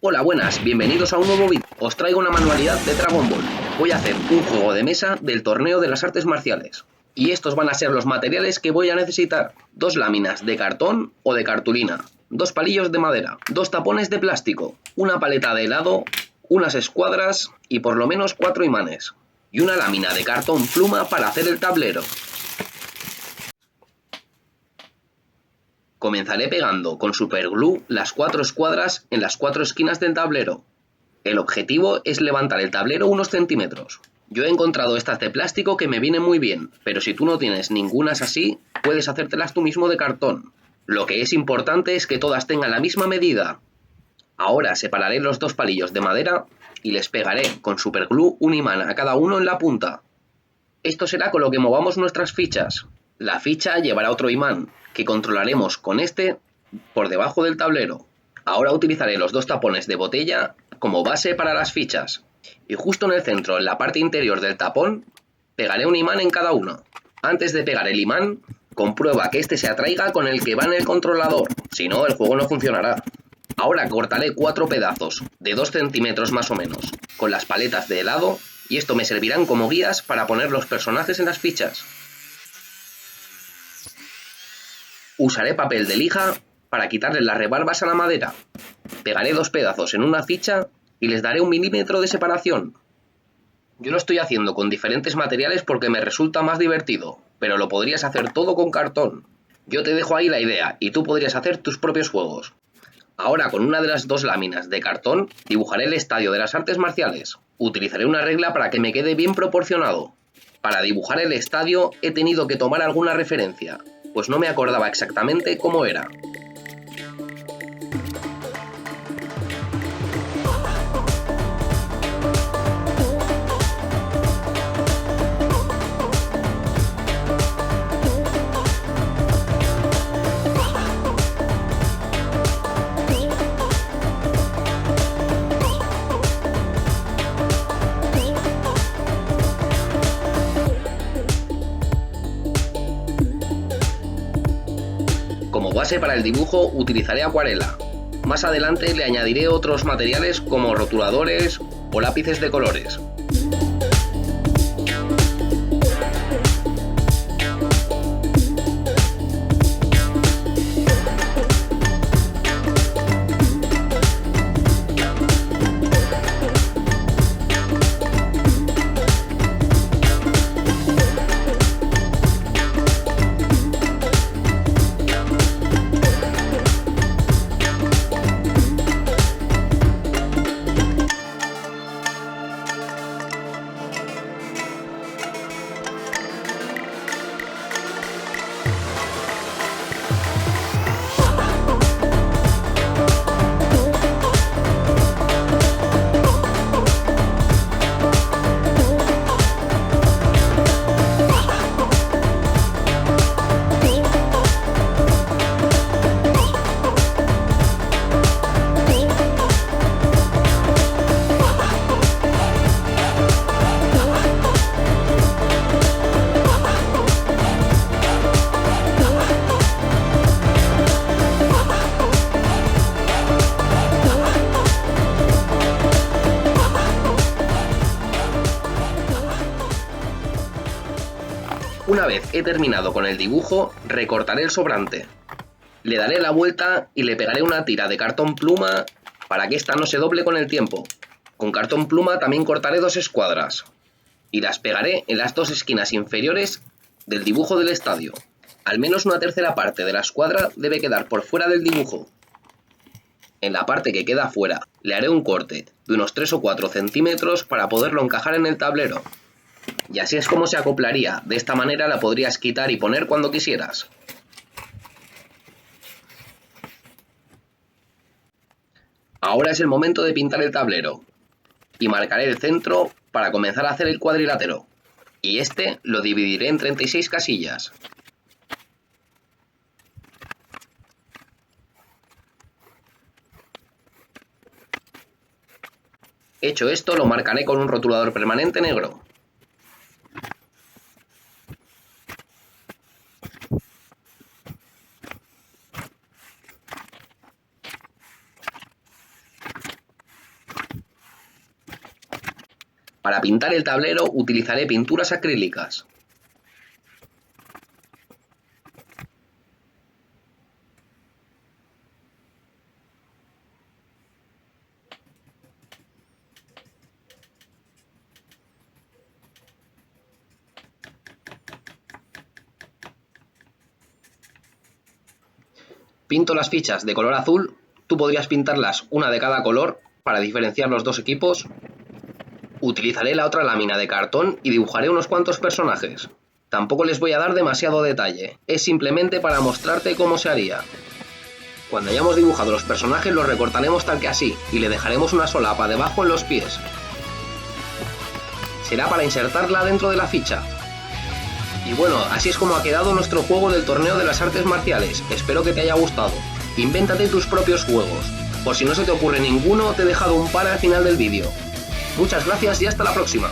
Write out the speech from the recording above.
Hola, buenas, bienvenidos a un nuevo vídeo. Os traigo una manualidad de Dragon Ball. Voy a hacer un juego de mesa del torneo de las artes marciales. Y estos van a ser los materiales que voy a necesitar. 2 láminas de cartón o de cartulina, 2 palillos de madera, 2 tapones de plástico, una paleta de helado, unas escuadras y por lo menos 4 imanes. Y una lámina de cartón pluma para hacer el tablero. Comenzaré pegando con superglue las 4 escuadras en las 4 esquinas del tablero. El objetivo es levantar el tablero unos centímetros. Yo he encontrado estas de plástico que me vienen muy bien, pero si tú no tienes ningunas así, puedes hacértelas tú mismo de cartón. Lo que es importante es que todas tengan la misma medida. Ahora separaré los 2 palillos de madera y les pegaré con superglue un imán a cada uno en la punta. Esto será con lo que movamos nuestras fichas. La ficha llevará otro imán, que controlaremos con este por debajo del tablero. Ahora utilizaré los 2 tapones de botella como base para las fichas. Y justo en el centro, en la parte interior del tapón, pegaré un imán en cada uno. Antes de pegar el imán, comprueba que este se atraiga con el que va en el controlador, si no el juego no funcionará. Ahora cortaré 4 pedazos, de 2 centímetros más o menos, con las paletas de helado, y esto me servirán como guías para poner los personajes en las fichas. Usaré papel de lija para quitarle las rebarbas a la madera. Pegaré 2 pedazos en una ficha y les daré 1 milímetro de separación. Yo lo estoy haciendo con diferentes materiales porque me resulta más divertido, pero lo podrías hacer todo con cartón. Yo te dejo ahí la idea y tú podrías hacer tus propios juegos. Ahora con una de las 2 láminas de cartón dibujaré el estadio de las artes marciales. Utilizaré una regla para que me quede bien proporcionado. Para dibujar el estadio he tenido que tomar alguna referencia, pues no me acordaba exactamente cómo era. Como base para el dibujo utilizaré acuarela. Más adelante le añadiré otros materiales como rotuladores o lápices de colores. Una vez he terminado con el dibujo, recortaré el sobrante. Le daré la vuelta y le pegaré una tira de cartón pluma para que ésta no se doble con el tiempo. Con cartón pluma también cortaré 2 escuadras y las pegaré en las 2 esquinas inferiores del dibujo del estadio. Al menos una tercera parte de la escuadra debe quedar por fuera del dibujo. En la parte que queda fuera le haré un corte de unos 3 o 4 centímetros para poderlo encajar en el tablero. Y así es como se acoplaría, de esta manera la podrías quitar y poner cuando quisieras. Ahora es el momento de pintar el tablero, y marcaré el centro para comenzar a hacer el cuadrilátero, y este lo dividiré en 36 casillas. Hecho esto, lo marcaré con un rotulador permanente negro. Para pintar el tablero utilizaré pinturas acrílicas. Pinto las fichas de color azul, tú podrías pintarlas una de cada color para diferenciar los dos equipos. Utilizaré la otra lámina de cartón y dibujaré unos cuantos personajes. Tampoco les voy a dar demasiado detalle, es simplemente para mostrarte cómo se haría. Cuando hayamos dibujado los personajes los recortaremos tal que así y le dejaremos una solapa debajo en los pies. Será para insertarla dentro de la ficha. Y bueno, así es como ha quedado nuestro juego del torneo de las artes marciales. Espero que te haya gustado. Invéntate tus propios juegos. Por si no se te ocurre ninguno, te he dejado un par al final del vídeo. Muchas gracias y hasta la próxima.